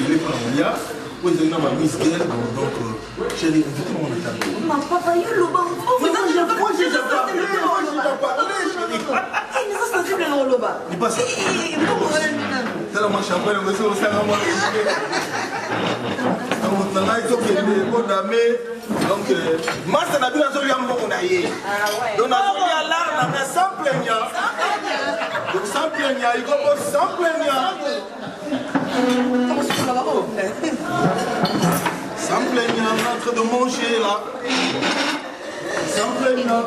les Paolia. Vous avez ma Miss Girl, donc j'ai les invités dans mon état. Ma papa, il y a le bas. Moi, j'ai déjà parlé, chérie. Il est sensible dans le bas. Dis pas ça. C'est là, moi, je suis après le monsieur au sein de moi. Donc, moi, c'est la vie dans le monde. Donc, on a joué à l'art, mais sans plaignant. Donc, sans plaignant, il commence sans plaignant. Sans plaignant, on est en train de manger là. Sans plaignant.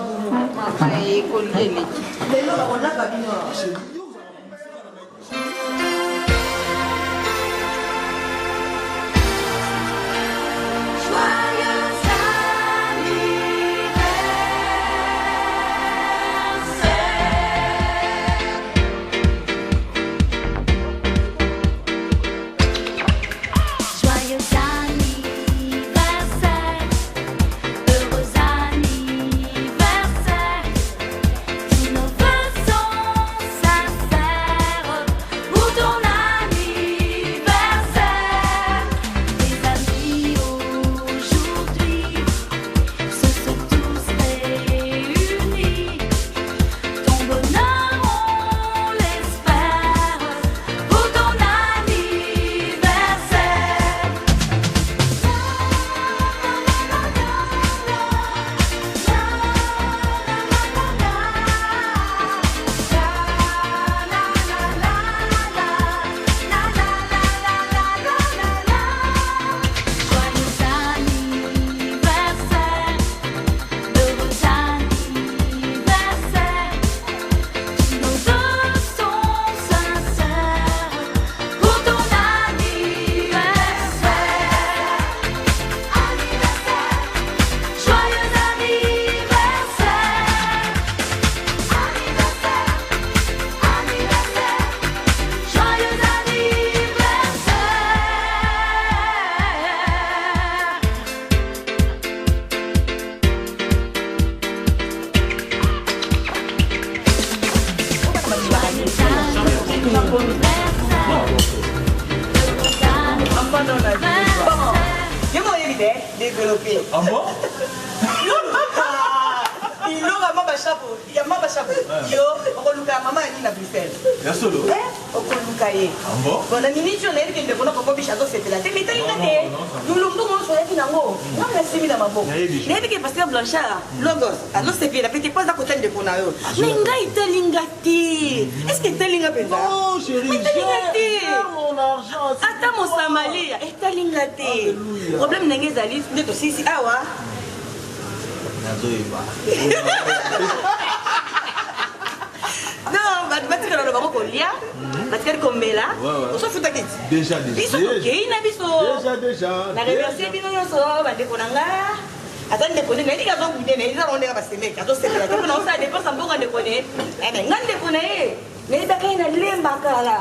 Développé. Ah bon? Il aura ma chapeau. Il y a ma chapeau. Yo, on luka maman ni na Bruxelles. Ya solo? On luka ye. Ah bon? Bon, na mini journée que de bona ko bicha do c'était là. Mais tali ngate. Nous l'ombo mo so yaki nango. Na la semi na mabo. Ne que parce que Blanchard, logos, alors c'est bien la petite pas à côté de Bonayo. Mais ngai tali ngati. Est-ce que tali ngati penza? Oh chérie, j'ai mon argent. Attends mon Somalie, et tali ngati. Problème n'engé zali de si awa. Non, tu vas te faire le baron colia, tu vas te faire comme là, on s'en fout t'inquiète. Déjà. La remercier bien non ça, va déconner. Attends déconner, mais il a donc bien, il a rendu à passer mec, attends c'est là, tu non ça dépend ça bon déconner. Eh ben non déconner. Mais il a quand même lemba kala.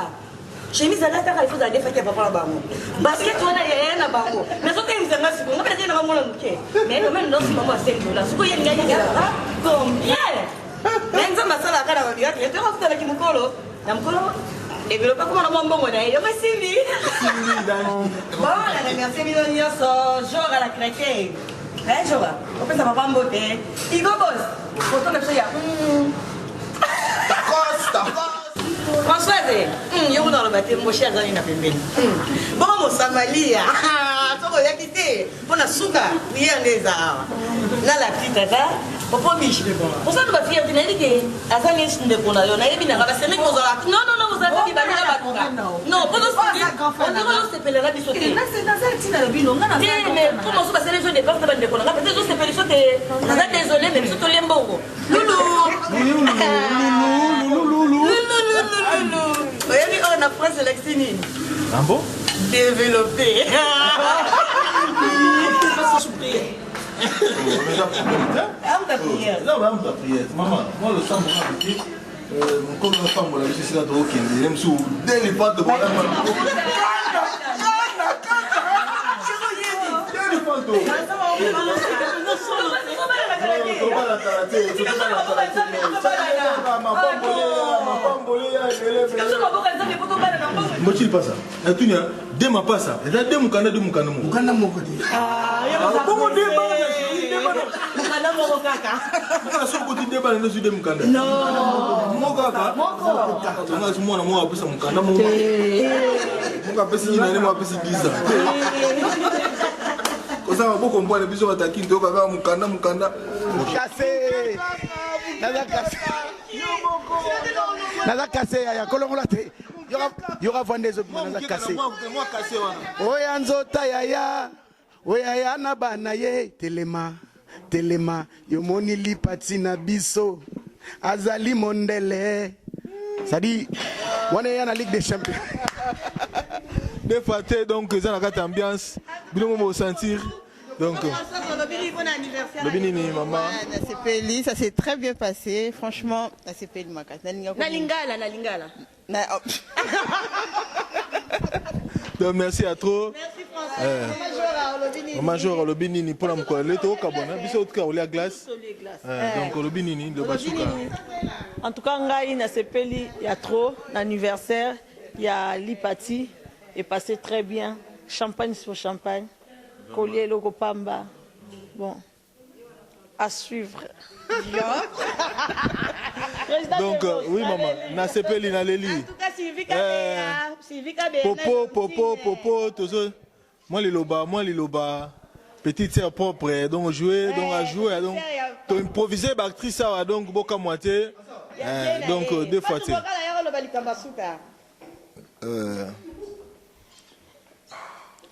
Chemise à la terre, il faut aller faire papa là-bas. Basket, on a rien à bango. Mais ce que nous avons, c'est qu'on va dire dans mon bouquet. Mais quand même, non, c'est pas $5. Ce qu'il y a une gagne, combien? Même ça, ma soeur, la cara, il y a tout le monde avec mon colo. Et le pas comment on a bon, il y a pas Sylvie. Bon, la remercie, il y a genre à la craquée. Hein, je vois. On peut savoir pas beauté. Il go boss. Photo de ça. D'accord. Françoise, yo dans le bâtiment, mon cher Zani n'a pas bien. Bon, mon Somalie, tu vas y quitter. Pour la souka, rien des arts. Là, la petite, là, pour pas mich. Pour ça, tu vas faire une idée. À ça, les chines de Bonayo, on a bien à c'est nous, non, vous avez dit, non, pour nous, on dit, on s'est pelé là, du sauté. Mais pour nous, c'est les gens des portes de Bonayo. Peut-être que c'est pelé sauté. Désolé, mais surtout les mbongo. Loulou. Voyez, on a pris sélectionné. Ah bon? Développé. Non, mais on prière. Maman, moi le sang, comme la femme, je suis là de Hockey, il aime sous dès les pattes de mon Mochil pas ça. Et tu n'as deux ma pas ça. Et là deux mukanda deux mukanda mo. Mukanda mo kodi. Ah, comment deux ba mukanda mo kaka. Mukanda so kodi deux ba na su deux mukanda. Non. Mo kaka. Moko. Nga su mwana mo apesa mukanda mo. Mo apesa ina ni mo apesa giza. Kosa ba comprendre biso bataki ndo kaka mukanda. Cassé. Naza cassé ya kolongola te. Yora vendezo naza cassé. Moi cassé wana. Oya nzota yaya. Oya ya na bana ye telema yomoni lipati na biso azali mondele. Ça dit on est en Ligue des Champions. Des fois donc ça na carte ambiance. Bilo mo sentir. Donc, le binini, maman. Ouais, ça s'est très bien passé. Franchement, ça s'est fait le macaque. Nalingala. Donc, merci à trop. Merci François. Major, le binini, pour la moukola. Le to kabona, biso utka ou la glace. Donc, le binini, le basuka. En tout cas, Ngai, na sepeli, il y a trop d'anniversaire. Il y a l'ipati, est passé très bien. Champagne sur champagne. Collier logo pamba. Bon, à suivre. Donc, oui, maman, na sepeli na leli. En tout cas, Sylvie Kabea. Popo, tout ça. Moi, les loba. Petite sœur propre, donc jouer, donc à jouer, donc improviser, actrice, donc beaucoup à moitié. Donc, deux fois.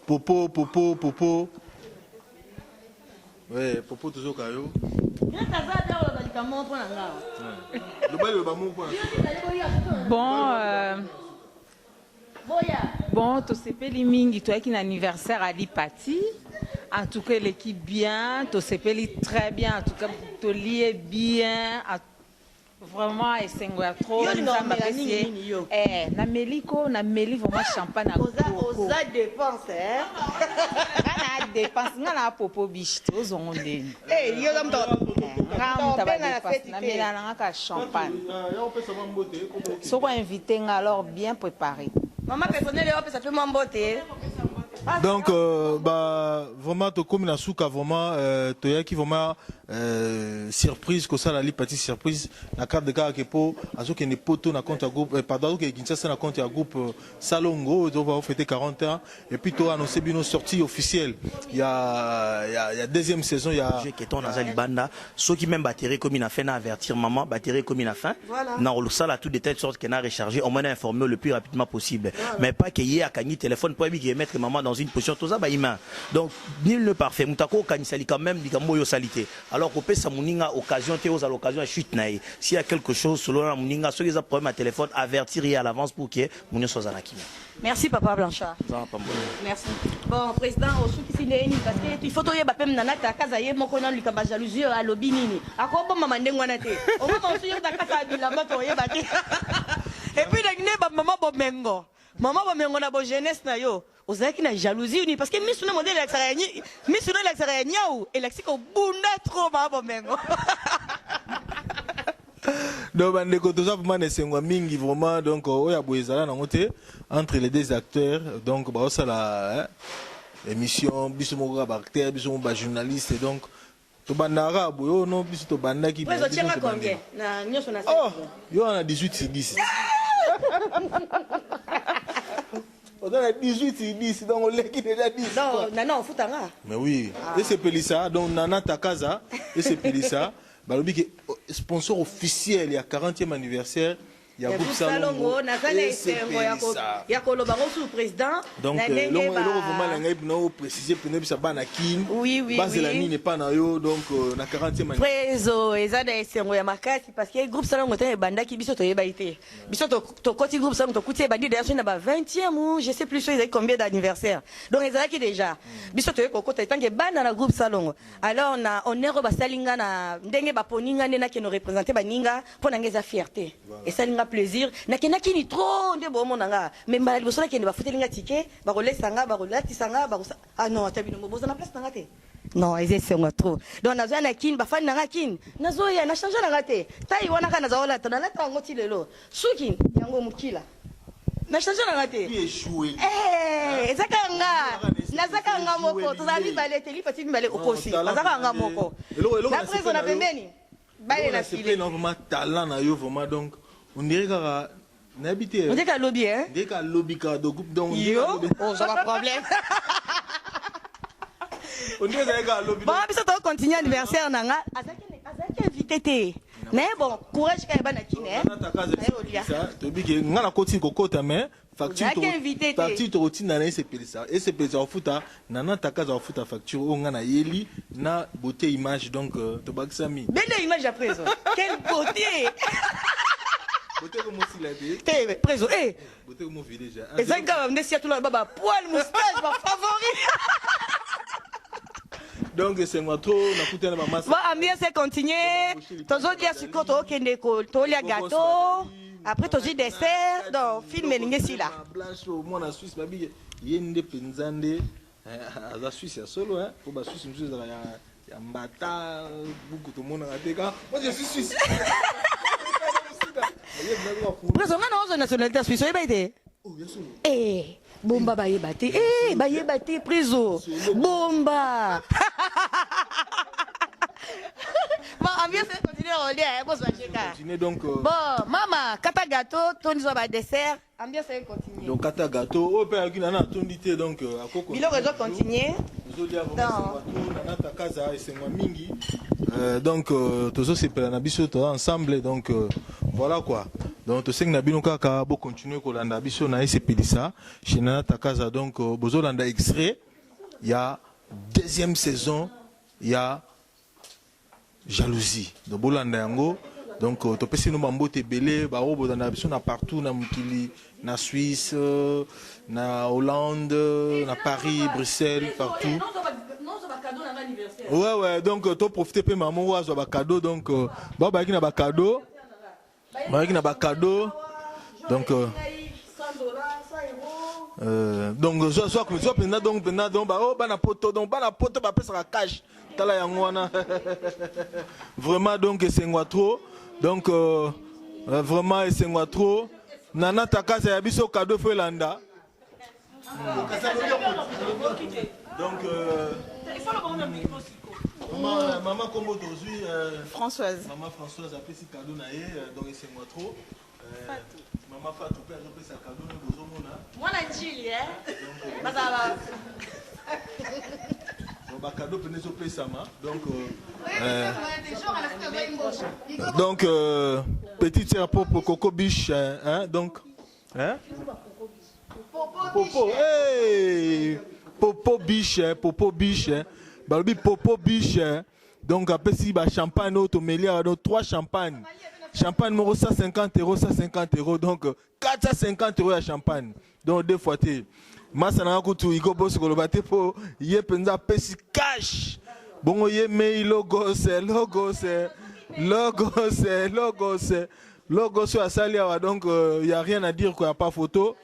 Popo. Ouais, Popo toujours caillou. Bon, tu sais pas les mingi, toi qui a un anniversaire à l'Ipati. En tout cas, l'équipe bien, tu sais pas très bien. En tout cas, tu lié bien. Vraiment, et c'est trop. Na meli vraiment champagne à Osa dépense, hein? Na dépense, na popo bichito zonde. Eh, yo l'homme na mela na champagne. So quoi invité alors bien préparé. Maman personnelle, ça fait mon beauté. Donc, vraiment, tu comme la souka, vraiment, tu as qui vraiment surprise, que ça, la partie surprise, la carte de carte pour, à ce qu'il n'est pas tout, na compte à groupe, pardon, que Kinshasa na compte à groupe Salongo, on va fêter 40 ans, et puis tu as annoncé bien nos sorties officielles. Il y a deuxième saison, il y a. Qui est en Azalibanda, ceux qui même batterie comme il a fait, n'a avertir maman, batterie comme il a fait. Non, le sale à tout de telle sorte qu'elle a rechargé, on m'a informé le plus rapidement possible. Mais pas qu'il y ait à Kani téléphone pour lui mettre maman dans une position tout ça humain. Donc nul ne parfait mutako kanisali quand même dikambo yo salité alors qu'on peut sa muninga occasion te aux l'occasion à chute naï s'il y a quelque chose selon la muninga ceux qui ont problème à téléphone avertir à l'avance pour que munio soit zanakina. Merci Papa Blanchard. Merci. Bon président au qui sineni parce que il faut to yeba pem nana ta kaza ye moko na likamba jalousie à lobi nini akobo mama ndengwana te o mama osu yo ta kaza bilamba to yeba te et puis la ba maman bomengo na bo jeunesse na yo ozaki na jalousie ni parce que misuna modèle l'extérieur misuna l'extérieur nyau et lexiko bunda trop ba bomengo. Donc bande ko toza vraiment ne sengwa mingi vraiment donc oya boezala na ngote entre les deux acteurs donc ba osala émission biso moko ba acteur biso moko ba journaliste donc to bandara boyo non biso to bandaki biso tianga combien na nyoso na oh yo na 18/10. On a 18/10, donc on l'a qui déjà 10. Non, foutanga. Mais oui, et c'est Pelissa, donc Nana Takaza, et c'est Pelissa, sponsor officiel, il y a 40e anniversaire. Il y a groupe Salongo, il y a Kolobango sous président. Donc, l'on préciser pour ne pas nakin. Oui. Base la mine n'est pas na yo, donc na 40e anniversaire. Préso, et ça d'ailleurs c'est makasi parce que groupe Salongo est banda qui biso to yebaité. Biso to côté groupe Salongo to côté bandi d'ailleurs na ba 20e ou je sais plus combien d'anniversaire. Donc ils ont qui déjà. Biso to ko côté tant que banda na groupe Salongo. Alors on est ba salinga na ndenge ba poninga na qui nous représenter baninga pour na ngeza fierté. Et salinga plaisir na kenaki ni trop nde bo monanga mais mala liboso na kende ba futelinga ticket ba rolesanga ba rolatisa nga ba ah non tabino boza na place nanga te Non, ils sont trop. Donc, nous avons un bafan na kin. Nous avons un changé na raté. Taï wana kana za wala tana lata ngoti lelo. Sukin yango mukila. Na changé na raté. Qui échoué. Zakanga. Na zakanga moko. Tozali balé teli petit balé okosi. Zakanga moko. Na preso na pembeni. Balé na file. C'est vraiment talent na yo vraiment donc on dirait que n'habité. On dirait qu'à lobby hein. On dirait qu'à lobby ka do groupe donc. Yo, oh ça va problème. On dirait qu'à lobby. Bon, puis ça doit continuer anniversaire nanga. Azaki invité té. Mais bon, courage ka bana kine. Na ta casa ça, to bi ke ngana koti kokota mais facture to routine na c'est ça. Et c'est pesa au futa nana ta casa au futa facture o ngana yeli na beauté image donc to baksami. Belle image après ça. Quelle beauté. Beauté comme aussi la vie. Té préso eh. Beauté comme vie déjà. Et ça quand même si tout là baba poil moustache ma favori. Donc c'est moi trop na kuta na mama. Bon ambiance continue. Tozo dia siko to kende ko to lia gâteau. Après tozo dessert donc film linge si là. Blanche au monde en Suisse babi yende penzande à Suisse ya solo hein pour ba Suisse nous ya mbata beaucoup tout monde a teka. Moi je suis suisse. Président on a nationalité suisse et baité. Oh bien sûr. Eh bomba baye baté. Eh baye baté préso. Bomba. Bon, ambiance continue à rouler, hein, bon, continue donc. Bon, maman, kata gâteau, ton zoba dessert, ambiance continue. Donc kata gâteau, au père qui n'a pas tondité donc à coco. Bilo réseau continue. Donc tous ces pénabiso ensemble donc voilà quoi. Donc tu sais que nabino kaka bo continuer ko landa biso na ese pelisa chez Nana Takaza donc bozo landa extrait il y a deuxième saison il y a jalousie donc bolanda yango donc to pesi no mambote belé ba robo dans biso na partout na mukili na Suisse na Hollande na Paris Bruxelles partout. Ouais donc to profiter pe maman wa zo ba cadeau donc ba ba ki na ba cadeau ba ki na ba cadeau donc donc soit comme ça pendant donc ba oh ba na poto ba pesa cash tala yango wana vraiment donc c'est ngwa trop donc vraiment c'est ngwa trop Nana Takaza ya biso cadeau fo landa donc maman comme aujourd'hui Françoise. Maman Françoise a pris ce cadeau naé donc c'est moi trop maman Fatou père a pris sa cadeau nous besoin moi la Julie hein donc cadeau prenez au pesama donc petite sœur pour Coco Biche hein donc hein Popo hey Popo Biche Balobi Popo Biche donc après si ba champagne automélia donc 3 champagne numéro 150 €, donc 450 € à champagne donc 2 fois té masa na kutu iko boss ko lobate po ye penza pesi cash bongo ye me logo sur asali awa donc y a rien à dire quoi, y a pas photo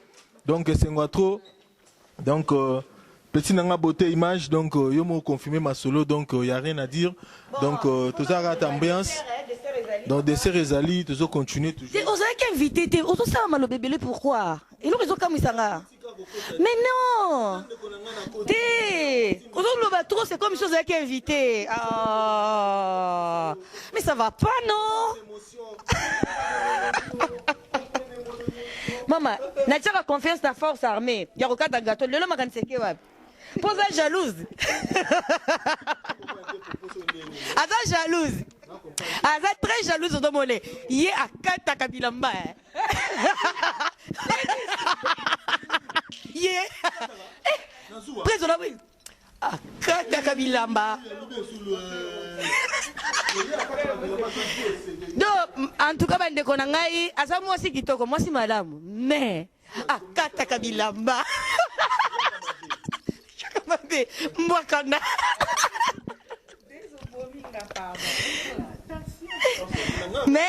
donc c'est ngwa trop donc petit nanga beauté image donc yo mo confirmer ma solo donc y a rien à dire donc tout ça rate ambiance donc dessert ezali toujours continuer toujours on a qu'invité té on ça malo bébé pourquoi et le réseau comme ça mais non té on le va trop c'est comme chose avec invité ah mais ça va pas non maman n'a pas confiance dans force armée ya ko kata gâteau le makan seke wa pose jalouse Aza jalouse. Aza très jalouse de mon lait. Yé a kata kabilamba. Yé. Président oui. A kata kabilamba. Donc en tout cas bande konangai asa moi aussi kitoko moi si madame mais a kata kabilamba. Mwakana. Mais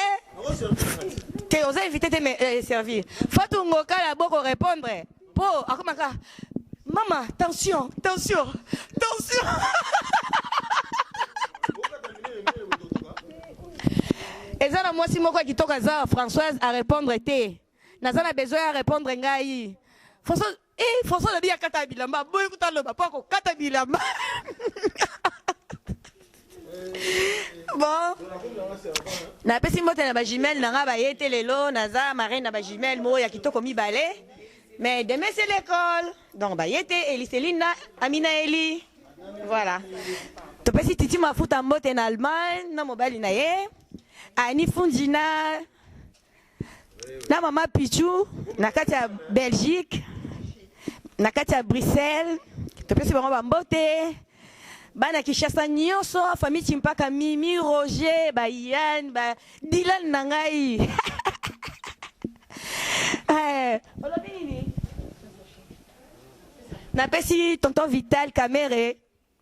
tu os invité de servir. Fatou Ngoka la boko répondre. Po akomaka. Maman, tension. Ezana moi si moko qui toka za Françoise à répondre était. Nazana besoin à répondre ngai. François a dit à kata bilamba, boy kuta loba pas ko kata bilamba. Bon. Na pesi mbote na ba jumelle na nga ba yete lelo naza marraine na ba jumelle mo ya kitoko mi balé. Mais demain c'est l'école. Donc ba yete Eliseline Amina Eli. Voilà. To pesi titi mafuta mbote na Allemagne na mobali na ye. Ani Fundina na mama Pichou na kati ya Belgique na kati ya Bruxelles. To pesi bango ba mbote. Bana Kishasa nyonso famille Chimpaka Mimi Roger ba Yann ba Dylan nangai. Na pesi tonton Vital Caméré.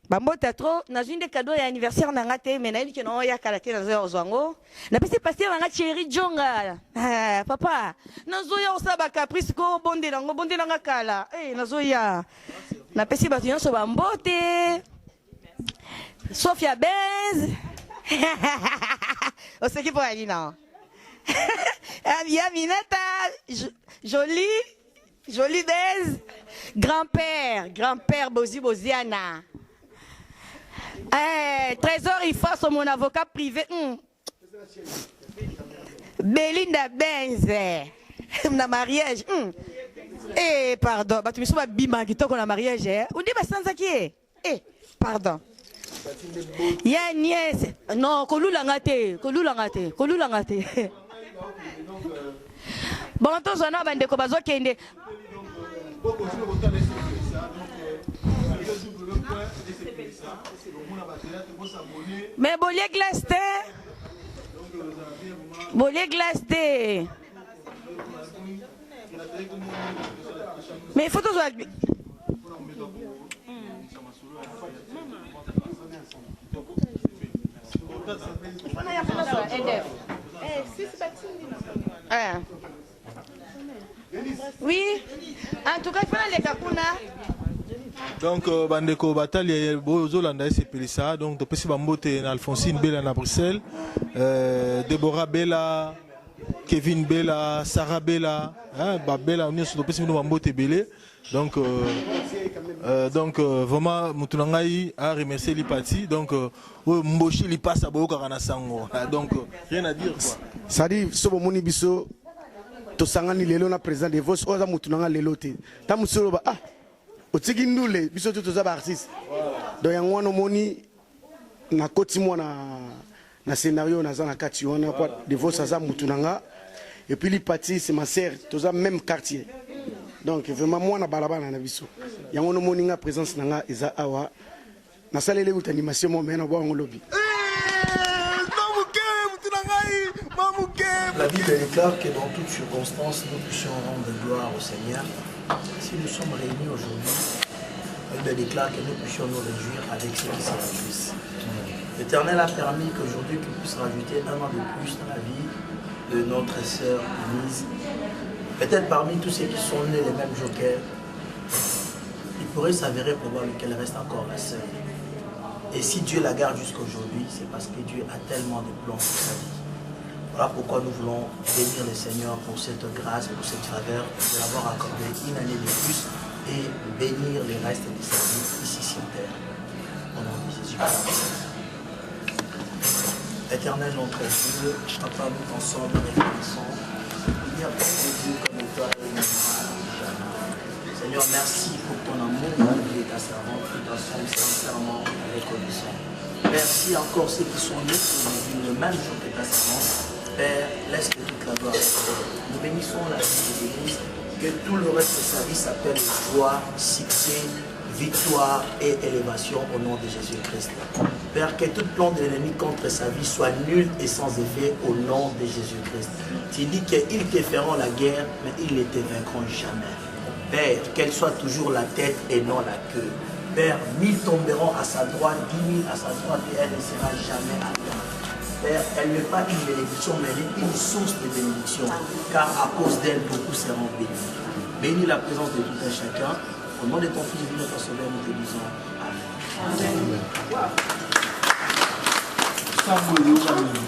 Bambota trop na une des cadeaux d'anniversaire na ngate mais na dit que non ya kalaté na zo zwango. Na pesi passer na chéri Jonga. Papa, na zo ya osaba caprice ko bonde na kala. Na zo ya. Na pesi ba nyonso bambote. Sophia Benz. On sait qui pour aller non. Aminata, jolie Benz. Grand-père Boziana. Trésor, il fasse mon avocat privé. Belinda Benz. Na mariage. Pardon. Tu me souviens bima qui toque na mariage. On dit bah sans qui. Pardon. Ya nièce. Non, kolula ngate. Bon, ton zona bande ko bazo kende. Mais bolé glacé. Mais il faut tout ça. Oui, en tout cas, il faut aller Kapuna. Donc, bandeko batali bozolanda sepelisa. Donc, to pesi bambote na Alphonsine Bella na Bruxelles, Deborah Bella, Kevin Bella, Sarah Bella, Bella, on est sur to pesi bambote belé. Donc, vraiment, Moutounangaï a remercié Lipati. Donc, Mboshi li passe à Boka Ranasango. Donc, rien à dire. Ça dit, Sobo Moni Bisso, Tosangani Lelo na président de Vos, Oza Moutounanga Lelote. Tamusolo, otiki ndule biso tout toza ba artiste donc yango wana moni na koti mwana na scénario na za na kati wana kwa de vos sa mutu nanga et puis li parti c'est ma sœur toza même quartier donc vraiment mwana balabana na biso yango no moni nga présence nanga eza awa na salele ut animation mo mena bo ngo lobby. La Bible déclare que dans toutes circonstances nous puissions rendre gloire au Seigneur. Si nous sommes réunis aujourd'hui, la Bible déclare que nous puissions nous réjouir avec ceux qui s'en réjouissent. L'Éternel a permis qu'aujourd'hui qu'il puisse rajouter un an de plus dans la vie de notre sœur Denise. Peut-être parmi tous ceux qui sont nés les mêmes jokers, il pourrait s'avérer probable qu'elle reste encore la sœur. Et si Dieu la garde jusqu'à aujourd'hui, c'est parce que Dieu a tellement de plans pour sa vie. Voilà pourquoi nous voulons bénir le Seigneur pour cette grâce, pour cette faveur, de l'avoir accordé une année de plus et bénir les restes de sa vie ici sur terre. Au nom de Jésus-Christ. Éternel notre Dieu, Papa, nous ensemble reconnaissons. Il n'y a pas de Dieu comme toi et jamais. Seigneur, merci pour ton amour, malgré ta servante, tout ensemble sincèrement reconnaissant. Merci encore ceux qui sont nés aujourd'hui le même jour que ta servante. Père, laisse que toute la gloire. Nous bénissons la vie de l'Église, que tout le reste de sa vie s'appelle joie, succès, victoire et élévation au nom de Jésus-Christ. Père, que tout plan de l'ennemi contre sa vie soit nul et sans effet au nom de Jésus-Christ. Tu dis qu'ils te feront la guerre, mais ils ne te vaincront jamais. Père, qu'elle soit toujours la tête et non la queue. Père, 1000 tomberont à sa droite, 10 000 à sa droite et elle ne sera jamais à terre. Père, elle n'est pas une bénédiction, mais elle est une source de bénédiction, car à cause d'elle, beaucoup seront bénis. Bénis la présence de tout un chacun. Au nom de ton Fils Jésus, notre Sauveur, nous te disons Amen. Amen.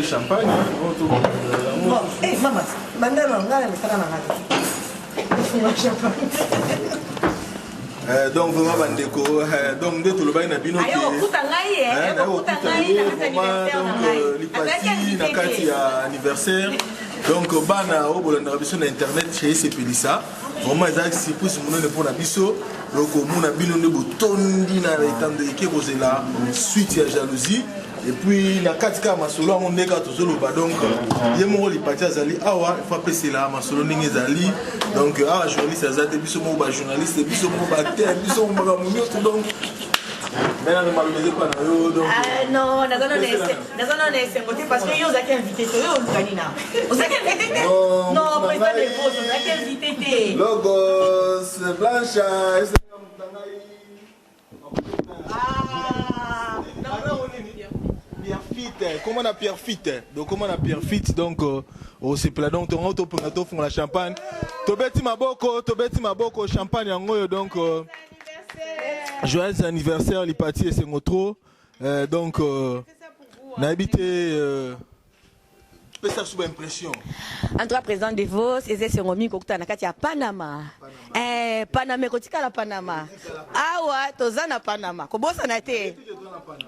Champagne. Bon, hey, maman, donc vraiment bandeko donc nde tolobai na bino lipati na kati ya anniversaire donc bana obolanda biso na internet chez sepelisa vraiment ezalaki surprise monene mpona biso donc omona bino nde botondi na etando eke kozela suite ya jalousie et puis na kati ka masolo yango ndeka tozoloba donc ye moko lipati azali awa il faut apesela masolo ndenge ezali donc awa journaliste aza te biso moko bajournaliste biso moko baacteur biso moko makambo nyonso donc maintenant malobeze mpa na yo donc non nazana esengo te parce que yo ozalaki invité te oyo olukani na ozalaki invité te non président de pose ozalaki invité te logos blancha comment on a Pierre Fit donc comment on a Pierre Fit donc au sepla donc on auto font la champagne tobeti maboko champagne yango donc joyeux anniversaire les parties et c'est ngotro donc na habité ça sous impression en tout cas président de Vos et c'est Romi kokta na kati ya Panama Panama kotika la Panama awa tozana Panama kobosa na te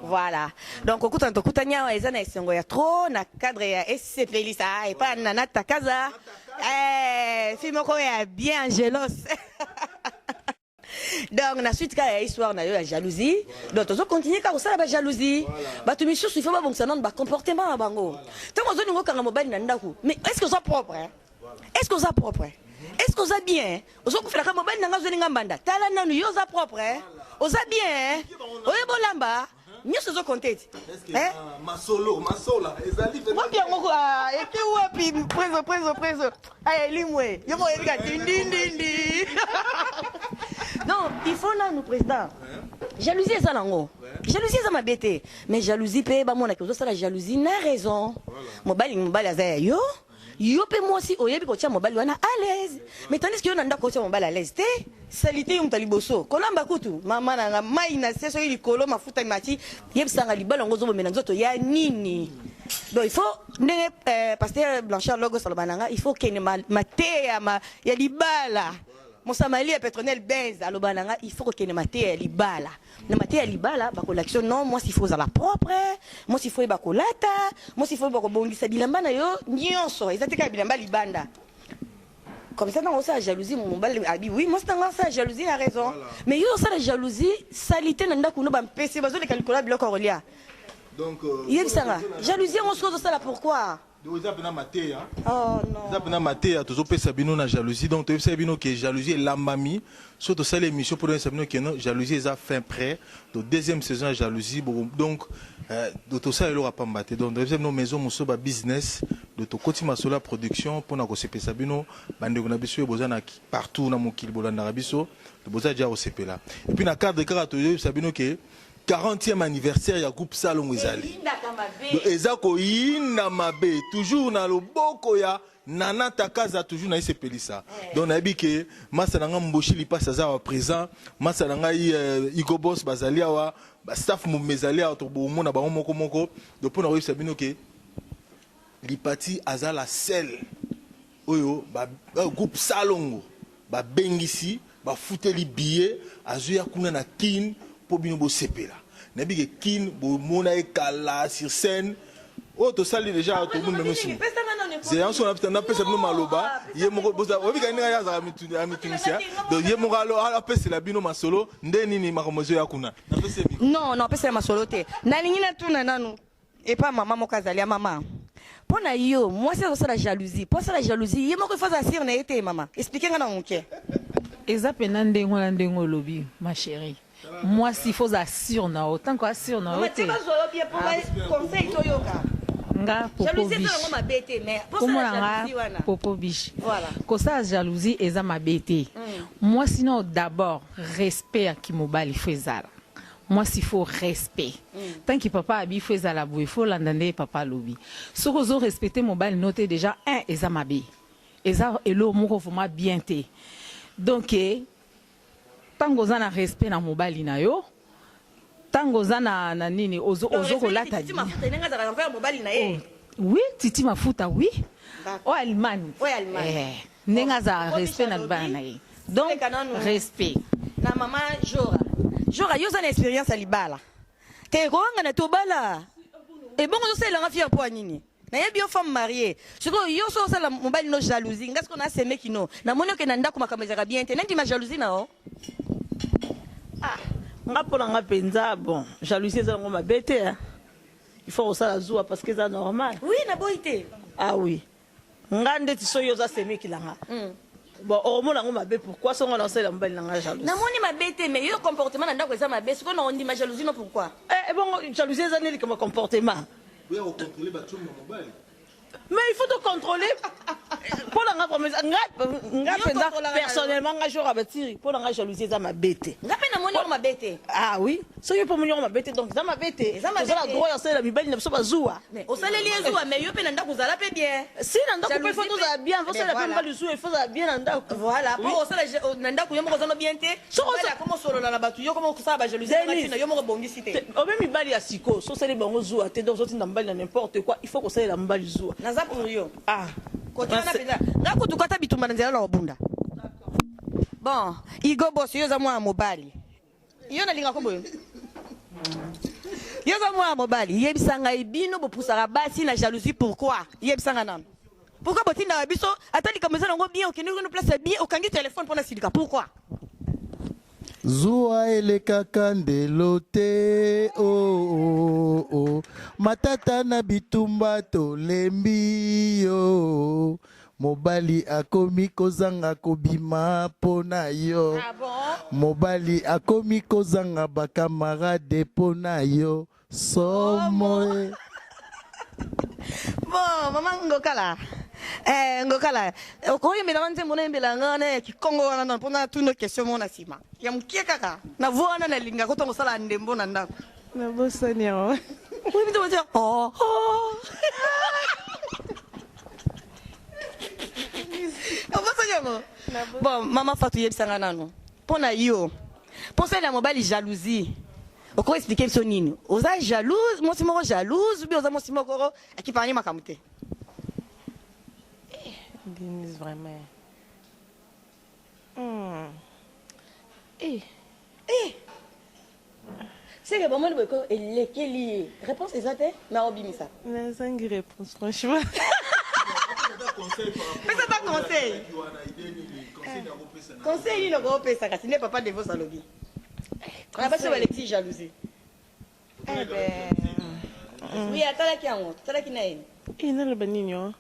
voilà donc okuta ntokutanya ezana esengo ya trop na cadre ya SCP lisa et pas na takaza film ko ya bien gelos donc na suite ka histoire na yo ya jalousie donc tozo continuer ka osala ba jalousie ba tu mission il faut pas bon ça non ba comportement na bango tant ozo ningo kanga mobali na ndako mais est-ce que ça propre est-ce que ça propre est-ce que ça bien ozo ko fela ka mobali na ngazo ninga mbanda tala nanu yo za propre oza bien oye bolamba nyonso zo contete masola ezali wapi yango eke wapi preso ay limwe yo mo elika dindindindi non il faut là nous président jalousie ça nango jalousie ça mabete mais jalousie pe ba mona ko ça la jalousie na raison mobali azaya yo pe moi aussi oyebi ko tia mobali wana à l'aise mais tandis que yo nanda ko tia mobali à l'aise te salité yum taliboso kolamba kutu mama na mai na seso ili kolo mafuta mati yebsanga libala ngozo bomena nzoto ya nini donc il faut ndenge pasteur Blanchard logo salobananga il faut qu'il mate ya libala Monsamali et Petronel Benz à l'Obananga, il faut qu'il y ait matière libala. La matière libala, bah l'action non, moi s'il faut à la propre, moi s'il faut y bakolata, moi s'il faut bakobondi sa bilamba na yo, nyonso, ezate ka bilamba libanda. Comme ça dans ça jalousie mon bal abi oui, moi c'est dans ça jalousie a raison. Mais yo ça la jalousie, salité nanda kuno ba mpese bazo le calculer bloc Aurelia. Donc yebisanga, jalousie on se ça là pourquoi? Oh non. Na jalousie donc tu sais bino que jalousie est la mamie surtout ça l'émission pour nous que non jalousie est à fin prêt de deuxième saison jalousie donc de tout ça il aura pas battu donc deuxième nos maisons mon soba business de to kotima sola production pour na ko sepe sabino bande ko na biso bozana partout na mokili bolanda biso de boza dia au sepe là et puis na cadre de karato sabino que 40e anniversaire ya groupe Salon Ezali. Ezako yinda mabe toujours na loboko ya Nana Takaza toujours na sepelisa. Donc na bike masa nanga mboshi lipasa za wa présent, masa nanga Igo Boss bazali wa staff mu mezali wa to bo mona ba moko donc pour na web sabino ke lipati azala sel oyo ba groupe Salongo ba bengisi ba futeli billet azuya kuna na kin pour bino bo sepela nabi ke kin bo mona e kala sur scène oh to sali déjà to monde même aussi c'est un son on appelle ça nous maloba ye moko boza obi ka ninga ya za mitunisia donc ye moko alo appelle c'est la bino masolo ndeni ni makomozo ya kuna non non pesa masolo te na lingina tuna nanu et pas maman mokazali ya maman pona yo moi c'est ça la jalousie pour ça la jalousie ye moko faut assurer na été maman expliquez nga na monke Exactement ndengo na ndengo lobi ma chérie. Moi s'il faut assurer na autant quoi assurer na autant. Mais tu vas jouer bien pour conseil to yoka. Nga popo biche. Comment nga popo biche. Voilà. Ko ça jalousie eza mabete. Moi sinon d'abord respect à qui mobali fezala. Moi s'il faut respect. Tant que papa abi fezala bo il faut l'entendre papa lobi. Ce que zo respecter mobali noter déjà un eza mabe. Eza elo moko vraiment bien té. Donc tango za na respect na mobali na yo. Tango za na nini ozo ko lata. Oui, titi mafuta oui. O Allemagne. Oui, Allemagne. Nenga za respect na bana ye. Donc respect. Na maman Jora yo za na expérience à libala. Te ronga na tobala. Et bon on sait la fière pour nini. Na yebi yo femme mariée. Siko yo so ça la mobile no jalousie. Ngas qu'on a semé kino. Na mono ke na ndako makameza bien te. Nandi ma jalousie na o. Ah, nga pona nga penza bon, jalousie za ngoma bete hein. Il faut ça la zoua parce que c'est normal. Oui, na boité. Ah oui. Nga ndeti so yo za semé kilanga. Bon, au moins ngoma be pourquoi so ngona ça la mobile nga jalousie. Na moni ma bete mais yo comportement na ndako za ma be. Siko on dit ma jalousie non pourquoi? Bon, jalousie za neli comme comportement. Oui, on contrôler bateau mobile. Mais il faut te contrôler. Pour la promesse, personnellement, je vais pour la jalousie, ça m'a bêté. Ah oui, ça y est pour mon ma bêté, donc ça m'a bêté. Ça m'a droit à la Bible, ne pas zoua. Mais au salaire les zoua, mais yo penanda vous allez bien. Si nanda vous faut nous bien, vous savez la peine du zoua, il faut bien nanda. Voilà, pour au salaire nanda ku yo mo kozana bien té. So comment solo na batu yo comment ça ba jalousie na yo mo bongicité. Au même ibali ya siko, so c'est les bango zoua, té donc sorti na n'importe quoi, il faut que ça la mbali zoua. Naza pour yo. Ah. Nakutukata bitumba nzela na obunda. Bon, Igo boss yo za mwa mobali. Yo na linga ko boyo. Yo za mwa mobali, yebisanga ibino bopusaka basi na jalousie pourquoi? Yebisanga nan. Pourquoi botinda biso atali kameza ngo bien okende ko place bien okangi téléphone pour na silika pourquoi? Zua eleka kandelo te oh, oh, oh. Matata na bitumba to lembi yo mobali akomi kozanga kobima pona yo. Ah bon? Mobali akomi kozanga bakamarade pona yo somo. Bon, maman ngokala. Ngokala. Okoye melanze mona mbelanga na kikongo wana na pona tuno question mona sima. Ya mkie kaka. Na voana na linga ko tongo sala ndembo na ndako. Na bosani yo. Oui, bito bito. Oh. Bon, maman Fatou yebisanga nano. Pona yo. Pensez la mobile jalousie. Oko expliquer so nini? Oza jalouse, moi c'est moi jalouse, bien oza moi c'est moi koro qui parle makamute. Denise vraiment. C'est que maman le ko elekeli. Réponse exacte na obimisa. Na zangi réponse franchement. Mais c'est pas conseil. Conseil il ne va pas ça, c'est papa de vos salobi. On a pas sur Alexis jalousie. Oui, attends qui en haut, attends qui n'a. Il n'a le baninho.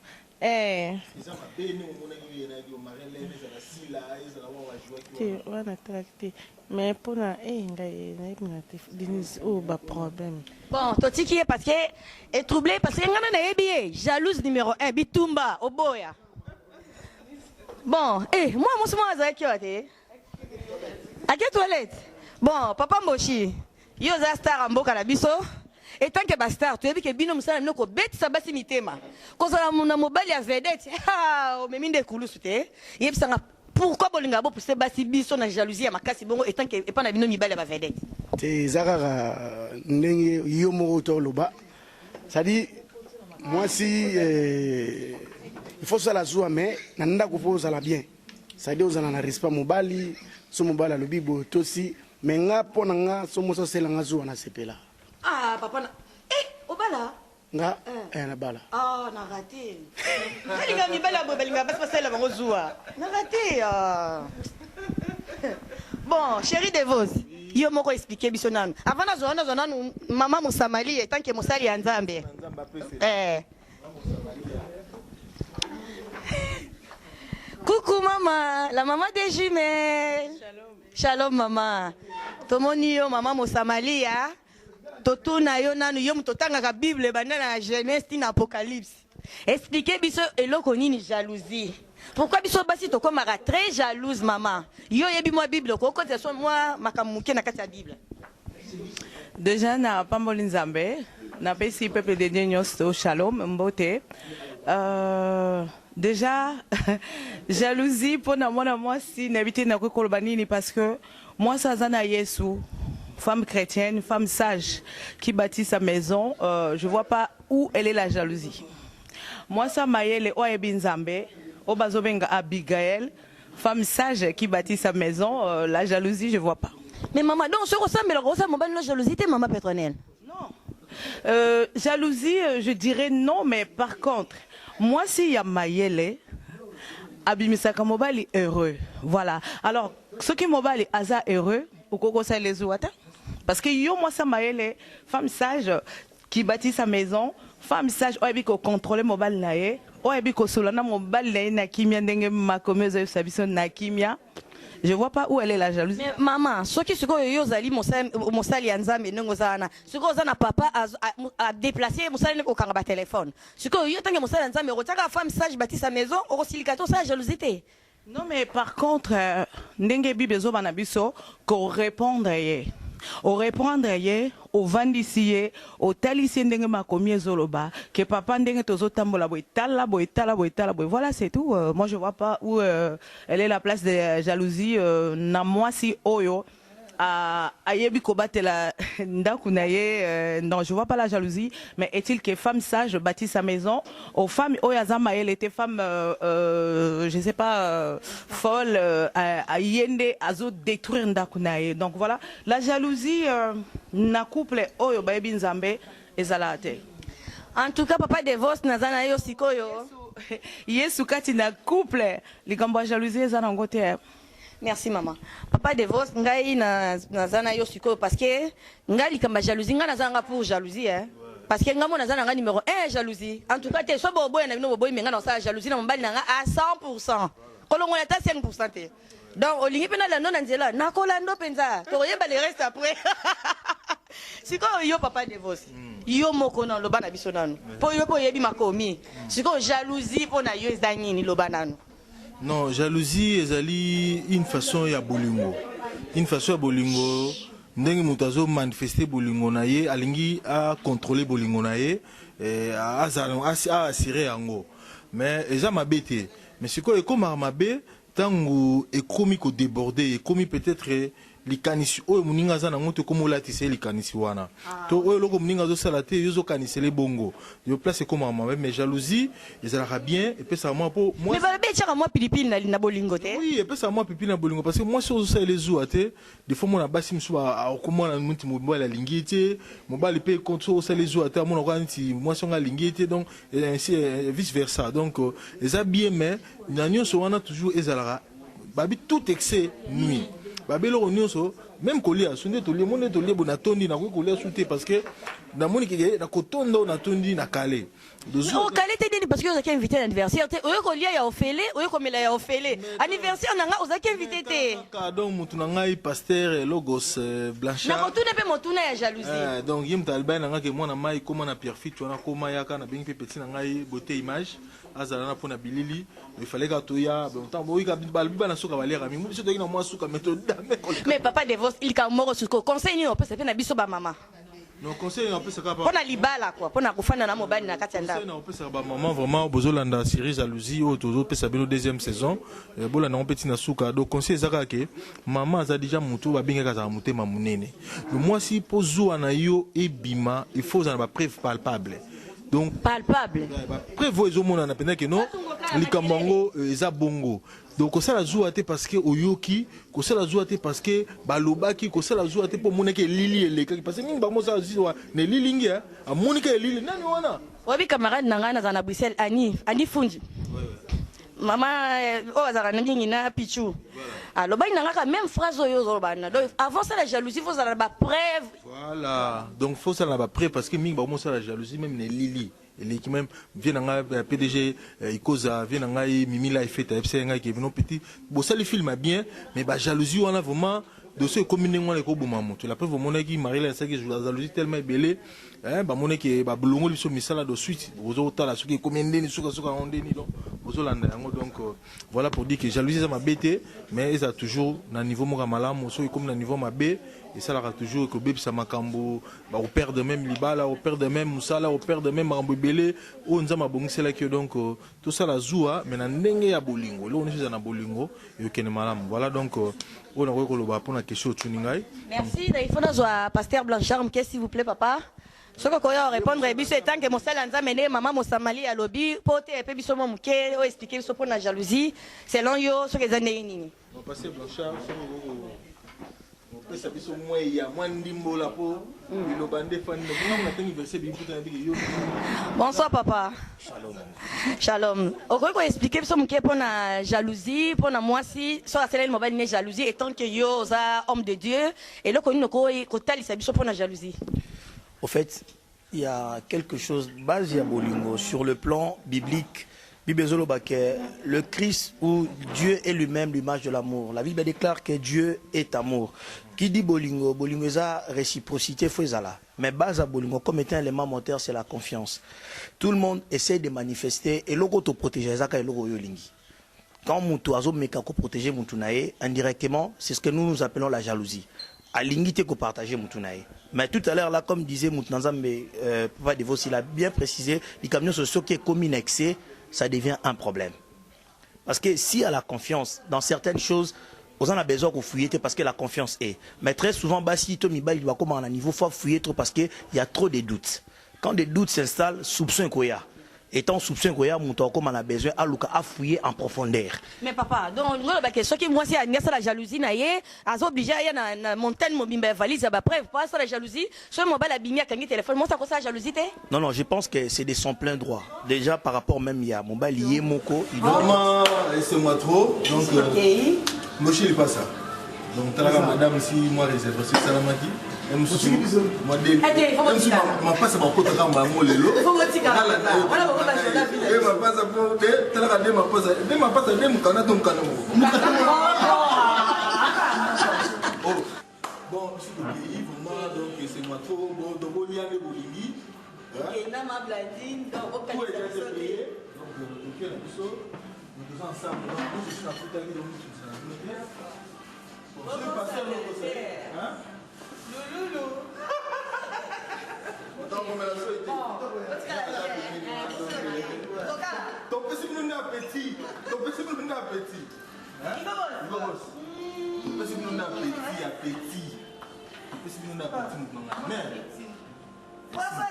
Mais pour la Denise, oh, bah problème. Bon, toi qui est parce que est troublé parce que ngana na jalouse numéro 1 bitumba oboya. Bon, moi c'est moi avec qui ate. À quelle toilette? Bon, papa Moshi, yo za star mboka na biso. Et tant que bastard, tu as vu que bino musala noko beti sabasi mitema. Kozala na mobali ya vedette. Ah, o meminde kulusu te. Yebisanga pourquoi bolinga bo pousser basi biso na jalousie ya makasi bongo etant que epa na bino mibali ya vedette. Te zakara ndenge yo moko to loba. Ça dit moi si il faut ça la joie mais nanda ko posa la bien. Ça dit ozana na respect mobali, so mobali a lobi bo tosi mais nga pona nga so mo so sela nga joie na sepela. Ah, papa na. Obala. nga na bala. Oh, na raté. Balinga mi bala balinga bas pasela bango zuwa. Na raté. Bon, chérie Devos, yo moko expliquer biso nanu. Avant na zona nanu mama Musamali tant que Musali ya Nzambe. Coucou maman, la maman des jumelles. Shalom maman. Tomoni yo maman Musamali ya. Totuna yo nanu yo mutotanga ka Bible banana Genèse na Apocalypse. Expliquez biso eloko nini jalousie. Pourquoi biso basi to comme très jalouse maman. Yo yebi moi Bible ko côté so moi makamuke na kati ya Bible. Déjà na pamboli Nzambe, na pesi peuple de Dieu nyonso shalom mbote. Déjà jalousie pour na moi si n'habiter na ko banini parce que moi ça zana Yesu. Femme chrétienne, femme sage qui bâtit sa maison, je vois pas où elle est la jalousie. Moi, ça m'a yé le Oebinzambe, Obazobenga Abigail, femme sage qui bâtit sa maison, la jalousie, je vois pas. Mais maman, donc ce ressemble à la jalousie, maman Pétronelle? Non. Jalousie, je dirais non, mais par contre, moi, si y a Mayele, Abimisaka Mobali heureux. Voilà. Alors, ce qui Mobali Aza heureux, ou Koko ça les ouata? Parce que yo, moi, ça m'a les femmes sages qui bâtit sa maison, femme sage, ou qui contrôle mobile nae, ou qui solana mobile nae na kimia ndenge ma commeuse sabison na kimia. Je vois pas où elle est la jalousie. Mais maman, ce qui se passe, yo zali mosali Nzambe nongozana. Ce que zana papa a déplacé mosali ko kanga ba téléphone. Ce que yo tangi mosali Nzambe rotaka femme sage bâtit sa maison, au silikato ça jalousie. Non mais par contre, ndenge bibezo banabiso ko répondre yé. Au répondre au vandisier, au talisier ndenge makomi zoloba, que papa ndenge tozo tambola boy tala boy. Voilà c'est tout. Moi je vois pas où elle est la place de jalousie. Na moi si oyo a yebi kobate la ndakunaye. Non je vois pas la jalousie. Mais est-il que femme sage bâtit sa maison? Aux femmes oyazama elle était femme je sais pas folle à yende azo détruire ndakunaye. Donc voilà la jalousie na couple oyo baebi Nzambe ezalate. En tout cas papa Devos nazana yo sikoyo. Yesu kati na couple likambo jalousie ezana ngote. Merci maman. Papa Devos ngai nazana yo sikoyo parce que ngai likamba jalousie ngai nazanga pour jalousie hein. Parce que ngamo nazana nga numéro 1 jalousie. En tout cas te so boboy na bino boboy menga na sa jalousie na mbali na nga à 100%. Kolongo na ta 5% te. Donc olingi pena la non nzela na kolando penza. To yeba le reste après. Siko yo papa Devos. Yo moko na loba na biso nanu. Po yo po yebi makomi. Siko jalousie po na yo ezangi ni loba nanu. Non, jalousie ezali une façon ya bolingo. Une façon ya bolingo ndenge mutazo manifester bolingo na ye alingi a contrôler bolingo na ye a assurer yango. Mais eza mabete. Mais siko ekoma mabe tango ekomi ko déborder, ekomi peut-être likanisi oyo muninga za nango te komola tise likanisi wana to oyo loko muninga zo sala te yozo kanisele bongo yo place comme maman mais jalousie ezalaka bien et puis ça moi pour moi mais ba be tchaka moi pilipili na bolingo te oui et puis ça moi pipi na bolingo parce que moi so ça les jours te des fois mon basi msuba akomona muti mobala lingite mobali pe contre ça les jours te mon nti moi so nga lingite donc ainsi vice versa donc eza bien mais nanyo so wana toujours ezalaka babi tout excès nuit babelo onyoso même kolia sunde to le monde to le bona tondi na ko kolia souté parce que na moni ke na kotondo na tondi na kale o kale te dini parce que ozaki invité l'anniversaire te oyo kolia ya ofele oyo komela ya ofele anniversaire nanga ozaki invité te donc mutu na ngai pasteur logos blanchard na kotuna pe motuna ya jalousie donc yim talba nanga ke mona mai koma na Pierre Fit wana koma yaka na bingi pe petit na ngai beauté image azala na pona bilili il fallait que toya bon temps boy ka balbi na suka balera mi muso to ina mo suka méthode mais papa Devos il ka moro suko conseil ni on peut se faire na biso ba mama non conseil on peut se faire pona libala quoi pona kufana na mobali na kati nda on peut se ba maman vraiment bozolanda série jalousie au tozo peut sa bino deuxième saison bola na petit na suka donc conseil zaka ke maman za déjà mutu ba binga za mutema munene le moi si pozo na yo ebima il faut en ba preuve palpable. Donc, palpable. Preuve aux hommes on a que non. likambango eza bongo. Donc ça la joue parce que oyoki, que ça la joue parce que balobaki, que ça la joue pour moneke lili eleka parce que mingi bango ça joue ne lilingi a moneke lili nani wana. Wabi camarade nanga na Bruxelles Ani Fundi. Maman azara ndingi na pichu. Alors ba nanga ka même phrase oyo zobana. Donc avant ça la jalousie faut ça la preuve. Voilà. Donc faut ça la preuve parce que mingi bango ça la jalousie même ne lili. Et qui même vient dans PDG Ikoza vient dans Mimi la fait FC qui est venu petit bon ça le film bien mais bah jalousie on a vraiment de ce communément les koboma moto la preuve mon qui Marie la ça que la jalousie tellement belé bah mon qui bah bolongo biso misala de suite aux autres là ce qui commandé ni suka on deni donc aux Hollandais donc voilà pour dire que jalousie ça m'a bêté mais ça toujours dans niveau mo malamu so comme dans niveau mabé et ça là toujours que bébé ça makambo bah au père de même libala au père de même musala au père de même makambo belé o nzama bongisi là que donc tout ça la zoua mais na ndenge ya bolingo là on est na bolingo yo kene malamu voilà donc on a rekoloba pour la question tuningai. Merci il faut na pasteur Blanchard qu'est-ce s'il vous plaît papa. Ce que je répondre biso etant que mosala nza mene maman mosamali à lobby pote pe biso mo muke o expliquer biso pour la jalousie selon yo ce que za nini. On passer Blanchard on peut savoir biso moi ya mwandimbo la po le bandé fan on a tengi verset bi puta bi yo. Bonsoir papa. Shalom. Shalom. On peut expliquer biso muke pour la jalousie pour na moi si so la celle mobile ne jalousie étant que yo za homme de Dieu et le connu ko talisa biso pour la jalousie. Au fait, il y a quelque chose, base à Bolingo, sur le plan biblique. Le Christ ou Dieu est lui-même l'image de l'amour. La Bible déclare que Dieu est amour. Qui dit Bolingo, Bolingo est la réciprocité, mais base à Bolingo, comme étant un élément moteur, c'est la confiance. Tout le monde essaie de manifester et l'autre te protéger. Quand Moutou meka ko protéger Moutunae, indirectement, c'est ce que nous appelons la jalousie. À l'ingité qu'on partageait Moutunae. Mais tout à l'heure, là, comme disait Moutnazam, Papa Devos, il a bien précisé, les camions sociaux qui est commis excès, ça devient un problème. Parce que si à la confiance, dans certaines choses, on a besoin qu'on fouille parce que la confiance est. Mais très souvent, si Tommy il doit comment à un niveau, il faut fouiller trop parce qu'il y a trop de doutes. Quand des doutes s'installent, soupçon qu'il y a. Étant soupçon qu'il y a, comme on a besoin à fouiller en profondeur. Mais papa, donc ce qui moi c'est la jalousie naie, à obligé à na montagne mobimba valise à preuve pas ça la jalousie, ce mobile a bimia quand téléphone, moi ça cause la jalousie té? Non, je pense que c'est de son plein droit. Déjà par rapport même il y a mobile lié moko, il doit laissez-moi trop donc moi je pas ça. Donc madame si moi réserve c'est ça la maki. Moi dès ma passe ma côté quand ma molelo ma passe pour de tala de ma passe de mon kana donc kana bon je suis vraiment donc c'est moi trop bon donc on y a les bolingi et na ma bladine donc au cas donc OK la biso nous tous ensemble donc je suis la photo avec donc je suis passé hein Loulou. Ton petit nous n'a petit. Ton petit nous n'a petit. Hein? Ton petit nous n'a petit à petit. Ton petit nous n'a petit nous n'a mère. Papa,